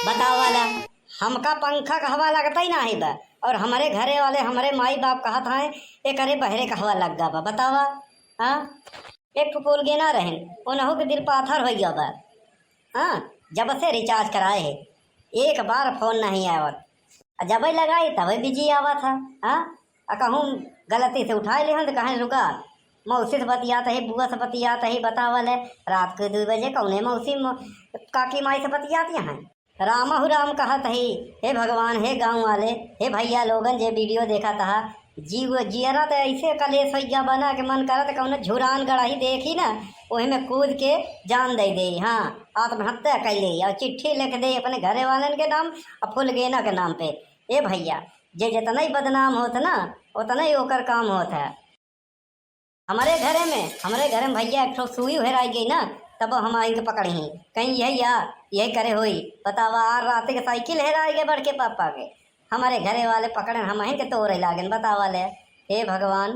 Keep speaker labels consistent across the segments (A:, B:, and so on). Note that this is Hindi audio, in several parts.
A: बताओ वाला हमका पंखा का हवा लगता ही ना है बा। और हमारे घरे वाले हमारे माई बाप कहा था एक अरे बहरे का हवा लग गा बा। बतावा हाँ एक फुकोल गे ना रहें उनहु के दिल पाथर हो गया बा। हाँ जब से रिचार्ज कराए है एक बार फोन नहीं आवत। जब लगाई तब बिजी आवा था। हाँ कहूँ गलती से उठा ले तो कहें रुका मौसी से बतियात है बुआ से बतियात है। बतावल है रात के 2 बजे कौने मौसी काकी माई से बतियाती हैं। राम राम कहत है हे भगवान हे गांव वाले हे भैया लोगन जे वीडियो देखा था जीव जियरा तो ऐसे कलेश हो बना के मन करत कौन झुरान गड़ाही देखी ना वही में कूद के जान दे। हाँ आत्महत्या कर ले और चिट्ठी लिख दे अपने घरे वालन के नाम और फुल गेना के नाम पे। ए भैया जे जितना ही बदनाम होता ना उतना ही ओकर काम होता है। हमारे घरे में भैया एक सुई हेराई गई ना तब हम आएंगे पकड़ी कहीं यही करे हुई। बतावा रात के साइकिल हेराई गए बड़के पापा के हमारे घरे वाले पकड़े हम के तोड़े लागन। बतावा ले हे भगवान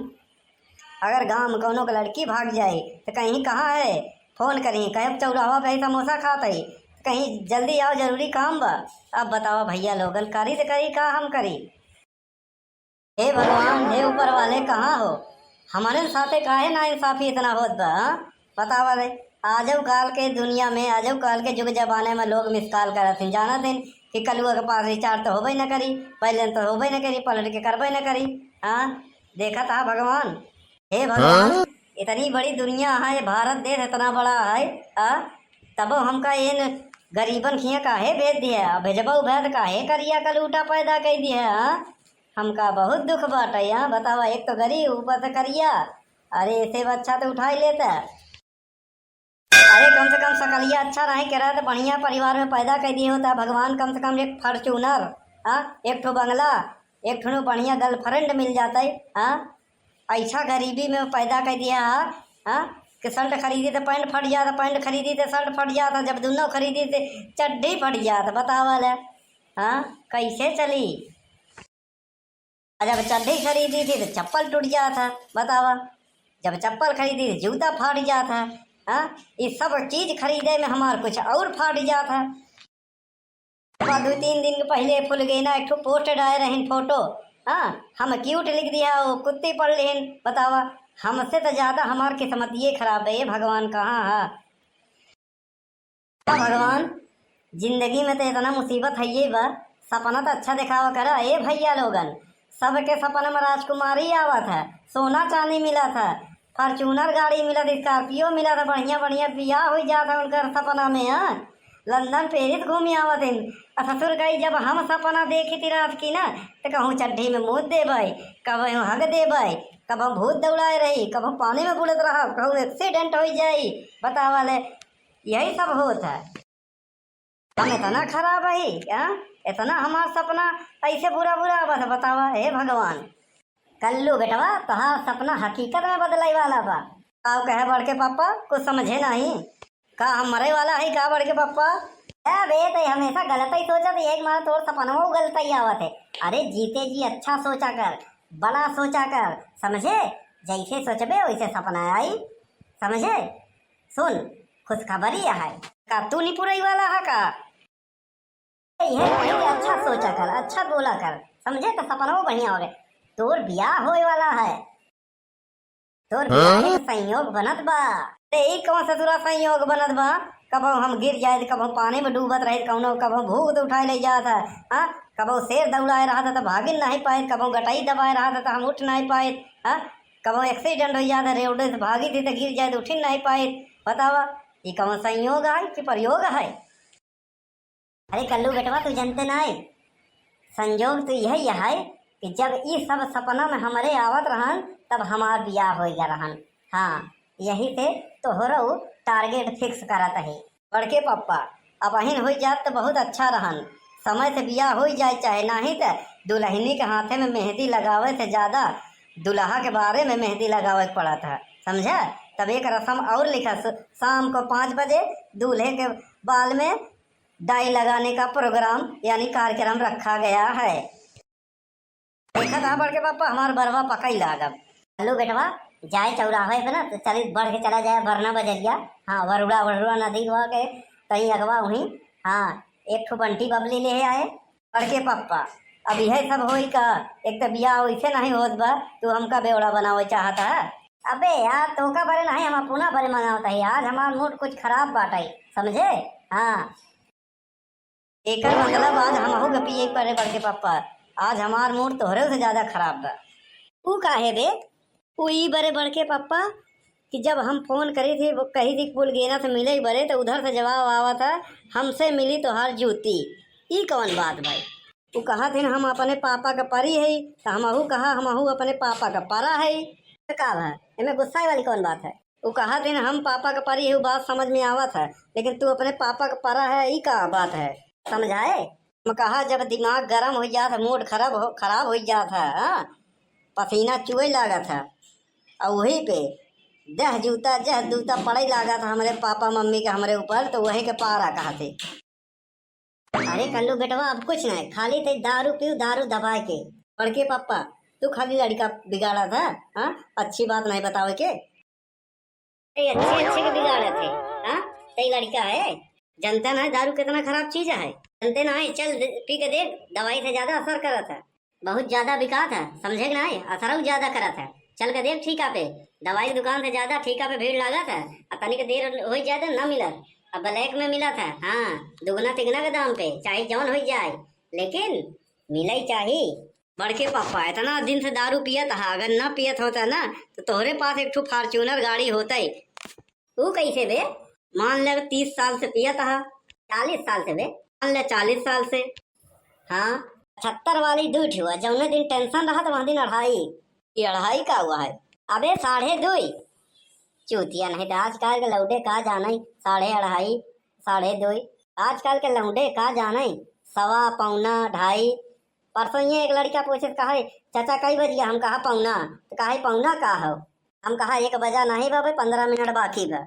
A: अगर गांव में कौनों का लड़की भाग जाए तो कहीं कहाँ है फोन करी कहे चौराहा पे समोसा खाते ही कहीं जल्दी आओ जरूरी काम बा। अब बताओ भैया लोगन करी तो करी का हम करी। हे भगवान हे ऊपर वाले कहाँ हो हमारे साथे काहे ना इंसाफी इतना होत बा। बतावा ले आजो काल के दुनिया में आजो काल के युग जमाने में लोग मिसकाल करत जाना दिन कि कलुआ के पास रिचार्ज तो होबे न करी पहले तो होबे न करी पलट के करबे न करी। हाँ देखा था भगवान हे भगवान इतनी बड़ी दुनिया है भारत देश इतना बड़ा है। तब हमका इन गरीबन खिया काहे भेज दिया भेजबऊ भेद काहे करिया कलूटा पैदा कर दिया। हमका बहुत दुख बाटे। यहाँ बतावा एक तो गरीब ऊपर से करिया अरे इसे अच्छा तो उठा ही लेता। अरे कम से कम सकलिया अच्छा रहे कह तो बढ़िया परिवार में पैदा कर दिए होता। भगवान कम से कम एक फॉर्चूनर एक ठो बंगला एक ठो बढ़िया गर्लफ्रेंड मिल जाता है। ऐसा गरीबी में पैदा कर दिया कि शर्ट खरीदी तो पैंट फट जाता पैंट खरीदी तो शर्ट फट जाता जब दोनों खरीदी तो चड्डी फट जाता। बतावा ले कैसे चली। जब चड्डी खरीदी थी तो चप्पल टूट जाता। बतावा जब चप्पल खरीदी तो जूता फाट जाता। ये सब चीज खरीदे में हमार कुछ और फाट जाता। 2-3 दिन के पहले फुल गई ना एक ठो पोस्ट डाले रही फोटो। हम क्यूट लिख दिया वो कुत्ती पढ़ लेन। बतावा हमसे तो ज्यादा हमार किस्मत ये खराब है। ये भगवान कहाँ है भगवान जिंदगी में तो इतना मुसीबत है ये बा सपना तो अच्छा दिखावा करा। ए भैया लोगन सबके सपना में राजकुमारी आवत है सोना चांदी मिला था फॉर्चूनर गाड़ी मिला था स्कॉर्पियो मिला था बढ़िया बढ़िया बियाह हो जाता उनका सपना में। लंदन पेरिस घूमी आवत इन ससुर गई जब हम सपना देखी थी रात की ना तो कहूँ चड्ढी में मुँह देवे कब हग देवे कब हम भूत दौड़ाए रही कब हम पानी में बुड़त रहा कहूँ एक्सीडेंट हो जाई। बतावा ले यही सब होता है। हम इतना खराब है इतना हमारा सपना ऐसे बुरा बुरा बस। बतावा हे भगवान कल्लू बेटवा तहां सपना हकीकत में बदलाई वाला बा। आओ कहे बड़ के पापा कुछ समझे नहीं का हम मरे वाला है का बड़ के पापा। बे तो हमेशा गलत ही सोचा था एक मार तोड़ सपना वो गलत ही आवत है। अरे जीते जी अच्छा सोचा कर बड़ा सोचा कर समझे जैसे सोचबे वैसे सपना आई समझे। सुन खुशखबरी है का तू नहीं पूरी वाला है का यह अच्छा सोचा कर अच्छा बोला कर समझे तो सपना वो बढ़िया हो गए। तोर बियाह होए वाला है तोर बियाह के संयोग बनत बा। एक कौन ससुरा संयोग बनत बा कब हम गिर जाए कब हम पानी में डूबत रहे कौनो कब हम भूत उठाए ले जात है। कब शेर दौड़ाए रहा था तो भागिन नहीं पाए कब गटाई दबाए रहा था तो हम उठ नहीं पाए। कब एक्सीडेंट हो जाता रोड से भागी थी तो गिर जाए तो उठ नहीं पाए। बतावा ये कौन संयोग है कि प्रयोग है। अरे कल्लू बेटवा तू जानते ना संयोग तो यही है कि जब ये सब सपना में हमारे आवत रहन तब हमार बियाह हो गया रहन। यही से तो हो रहा टारगेट फिक्स करत है बड़के पप्पा। अब अहिन हो जात तो बहुत अच्छा रहन समय से बियाह हो जाए चाहे नहीं तो दुल्हनी के हाथे में मेहंदी लगावे से ज्यादा दुल्हा के बारे में मेहंदी लगावे पड़ा था समझा। तब एक रस्म और लिखा शाम को 5 बजे दूल्हे के बाल में डाई लगाने का प्रोग्राम यानी कार्यक्रम रखा गया है। देखा था बड़ के पापा हमार बरवा पका ही लागब। हेलो बेटवा जाए चौराहे पे ना तो चली बढ़ के चला जाए वरना बजरिया वरुड़ा वरुड़ा नदी हुआ के कहीं अगवा वहीं एक ठो बंटी बबली ले आए बड़के पप्पा। अब यह सब होई का, एक तो बियाह वैसे नहीं होत बा, तू हमका बेवड़ा बनावे चाहता है। अबे यार तोका बरे नहीं, हम अपना बरे मनावता है। आज हमार मूड कुछ खराब बाटे, समझे? हाँ, एकर मतलब आज हमहू गपिए पड़े बड़के पप्पा। आज हमार मूड तोहरे से ज्यादा खराब बा। ऊ काहे बे? वही बड़े बड़के पप्पा कि जब हम फोन करी थी वो कही थी पुल गेना से मिले ही बड़े, तो उधर से जवाब आवा था हमसे मिली तोहार जूती। ई कौन बात भाई? वो कहा थे हम अपने पापा का परी है, तो हमहू कहा हमहू अपने पापा का परा है। तो का है इनमें गुस्सा वाली कौन बात है? वो कहा थे हम पापा का परी है, वो बात समझ में आवा था, लेकिन तू अपने पापा का परा है, ई का बात है? समझाए? मैं कहा जब दिमाग गर्म हो जाता, मूड खराब हो जाता, हाँ, पसीना चुए लगा था, और वही पे जह जूता पड़े लगा था हमारे पापा मम्मी के हमारे ऊपर, तो वही के पारा कहा थे। अरे कल्लू बेटवा अब कुछ नहीं, खाली थे दारू पीऊ, दारू दबा के। बड़के पापा तू खाली लड़का बिगाड़ा था, हाँ, अच्छी बात नहीं बताओ के। अच्छे अच्छे के बिगाड़े थे, हाँ, सही लड़का है। जनता ना दारू कितना खराब चीज है, जनते ना है। चल पी के देख, दवाई से ज्यादा असर करा था, बहुत ज्यादा बिका था, समझे कि नहीं? असर ज्यादा करा था। चल के देख ठीका पे, दवाई की दुकान से ज्यादा ठीका पे भीड़ लगा था, तनिक देर हो जाए तो ना मिला, अब ब्लैक में मिला था, हाँ, दुगना तिगना के दाम पे, चाहे जौन हो जाए, लेकिन मिला ही चाहिए। बड़के पापा इतना दिन से दारू पियत है, अगर ना पियत होता ना तो तोहरे पास एक ठो फॉर्च्यूनर गाड़ी होता ही। तू कैसे बे? मान ले 30 साल से पियत है, 40 साल से बे, मान ले 40 साल से, हाँ, 76 वाली दूठ हुआ, जौने दिन टेंशन रहा तो वहाँ दिन अढ़ाई। ये अढ़ाई का हुआ है? अबे 2.5 चूतिया नहीं तो आजकल के लौडे का जाना ही, 2.5 2.5। आजकल के लौडे का जाना ही, 1.25 पौना 2.5। परसों ये एक लड़का पूछे कहा चाचा कई बज गया, हम कहा पौना, तो कहा पौना का हो, हम कहा 1 बजा नहीं बाबे, 15 मिनट बाकी बा।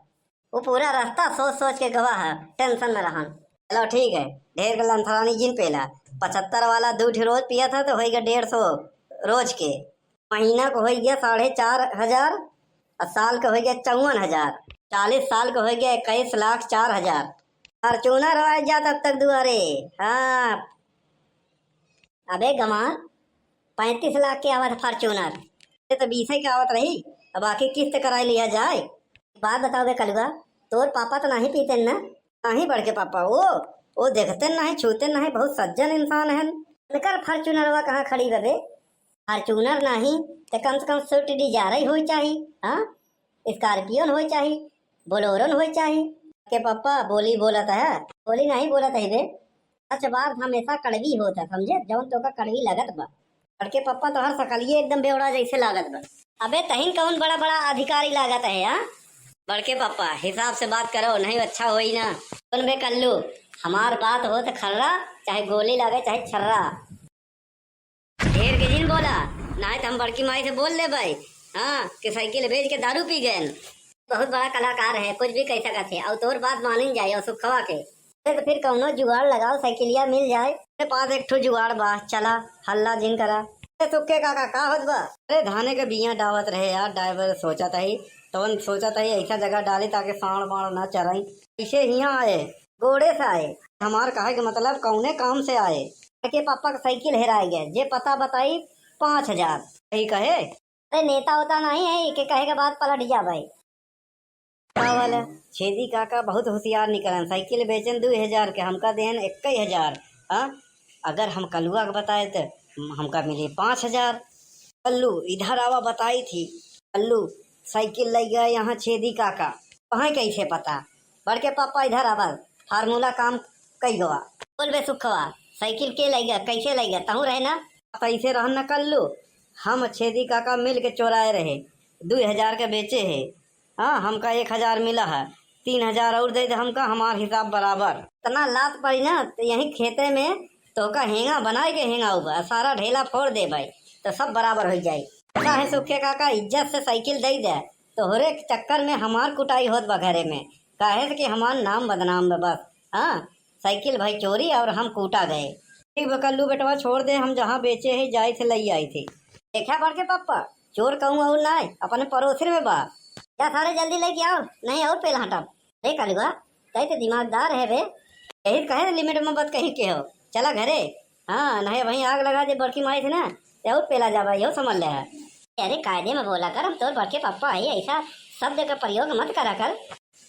A: वो पूरा रास्ता सोच सोच के गवा है, टेंशन में रहन। चलो ठीक है, ढेर के लंथरानी जिन पेला, 75 वाला दूध रोज पिया था तो हो गया 150 रोज के, महीना को हो गया 4,500, और साल का हो गया 54,000, 40 साल का हो गया 21,04,000। फॉर्चूनर हवाई जा तब तक दुआरे, हाँ। अबे गमार 35 लाख के आवत फॉर्चूनर, तो 20 की आवत रही, अब बाकी किस्त करा लिया जाए। बात बताओ बे कलुआ, तोर पापा तो नहीं पीते ना? नहीं बड़के पापा, वो देखते नहीं, छूते नहीं, बहुत सज्जन इंसान है। कर फॉर्चूनरवा कहाँ खड़ी बे? फॉर्चूनर नहीं तो कम से कम स्विफ्ट डिजायर हो चाहिए, हाँ, स्कॉर्पियो हो चाहिए, बोलोरो हो चाहिए। के पापा बोली बोलत है, बोली नहीं बोलत है बे। सच बात हमेशा कड़वी होता, समझे? जौन तो का कड़वी लगत बा। बड़के पापा तो हर सकलिए एकदम बेवड़ा जैसे लागत बा। अबे तहिन कौन बड़ा बड़ा अधिकारी लागत है, हाँ? बड़के पापा हिसाब से बात करो, नहीं अच्छा हो ही ना। सुन बे कल्लू, हमार बात हो तो खर्रा, चाहे गोली लगे चाहे छर्रा, ढेर के जिन बोला नहीं तो हम बड़की माई से बोल ले भाई, हाँ, कि साइकिल भेज के दारू पी गए। बहुत बड़ा कलाकार है, कुछ भी कह सकत है, और तोर बात मान जाए और सुखवा के, तो फिर कौनो जुगाड़ लगाओ, साइकिलिया मिल जाए। मेरे पास एक ठो जुगाड़ बा, चला हल्ला जिन करा। तुक्के काका का होत बा? अरे धाने के बिया डावत रहे यार, ड्राइवर सोचा था ही तो सोचा था ऐसा जगह डाली ताकि साण बाण ना चराई। इसे यहाँ आए, घोड़े से आए, हमार कहे के मतलब कौने काम से आए के पापा का साइकिल हेराए गए, जे पता बताई 5,000। यही कहे अरे नेता होता नहीं है कि कहे के बाद पलट जा भाई। वाला छेदी काका बहुत होशियार निकलन, साइकिल बेचन 2,000 के, हमका देन 21,000। हाँ, अगर हम कलुआ के बताए तो हमका मिले 5,000। कल्लू इधर आवा बताई थी, कल्लू साइकिल ले गया यहाँ छेदी काका, वहाँ कैसे पता? बड़के पापा इधर आवा, फार्मूला काम कई गवा। बोल बे सुखवा, साइकिल के ले गया, कैसे ले गया? तहू रहे ना, कैसे रहन न कल्लू, हम छेदी काका मिल के चोराए रहे, 2,000 के बेचे है, हाँ, हमका 1,000 मिला है, 3,000 और दे दे हमका, हमार हिसाब बराबर। इतना लात पड़ी ना तो यही खेते में तो का हेंगा बनाए के हेंगा हुआ, सारा ढेला फोड़ दे भाई, तो सब बराबर हो जाए। ऐसा है सुखे काका, इज्जत से साइकिल दे दे, तो हर एक चक्कर में हमार कुटाई होत बा घरे में, काहे कि हमार नाम बदनाम बा बस। हाँ, साइकिल भाई चोरी और हम कूटा गए। ठीक बकल्लू बेटवा छोड़ दे, हम जहाँ बेचे है जाए से लई आई थी। देखा बड़के पापा, चोर कहूँ और ना अपने पड़ोसी में बा, क्या सारे जल्दी लेके आओ, नहीं और पेल हटा। अरे कलुआ कहीं तो दिमागदार है बे, यही कहे लिमिट में बात कहीं के हो। चला घरे। हाँ नहीं वहीं आग लगा दे बड़की माई थे ना यही पेला जावा यही समझ ले है। अरे कायदे में बोला कर, हम तो बड़के पापा है, ऐसा शब्द का प्रयोग मत करा कर।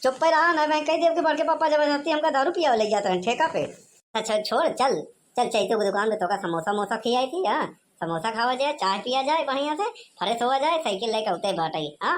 A: चुप पे रहा ना, मैं कही देव के बड़के पापा जबरदस्ती हमका दारू पिया ले जाते हैं ठेका पे। अच्छा छोड़, चल चल चैतू की दुकान पे तो का समोसा मोसा खिलाई थी। हाँ समोसा खावा जाए, चाय पिया जाए, बढ़िया से फ्रेश हुआ जाए, साइकिल लेकर उतरे बाटाई। हाँ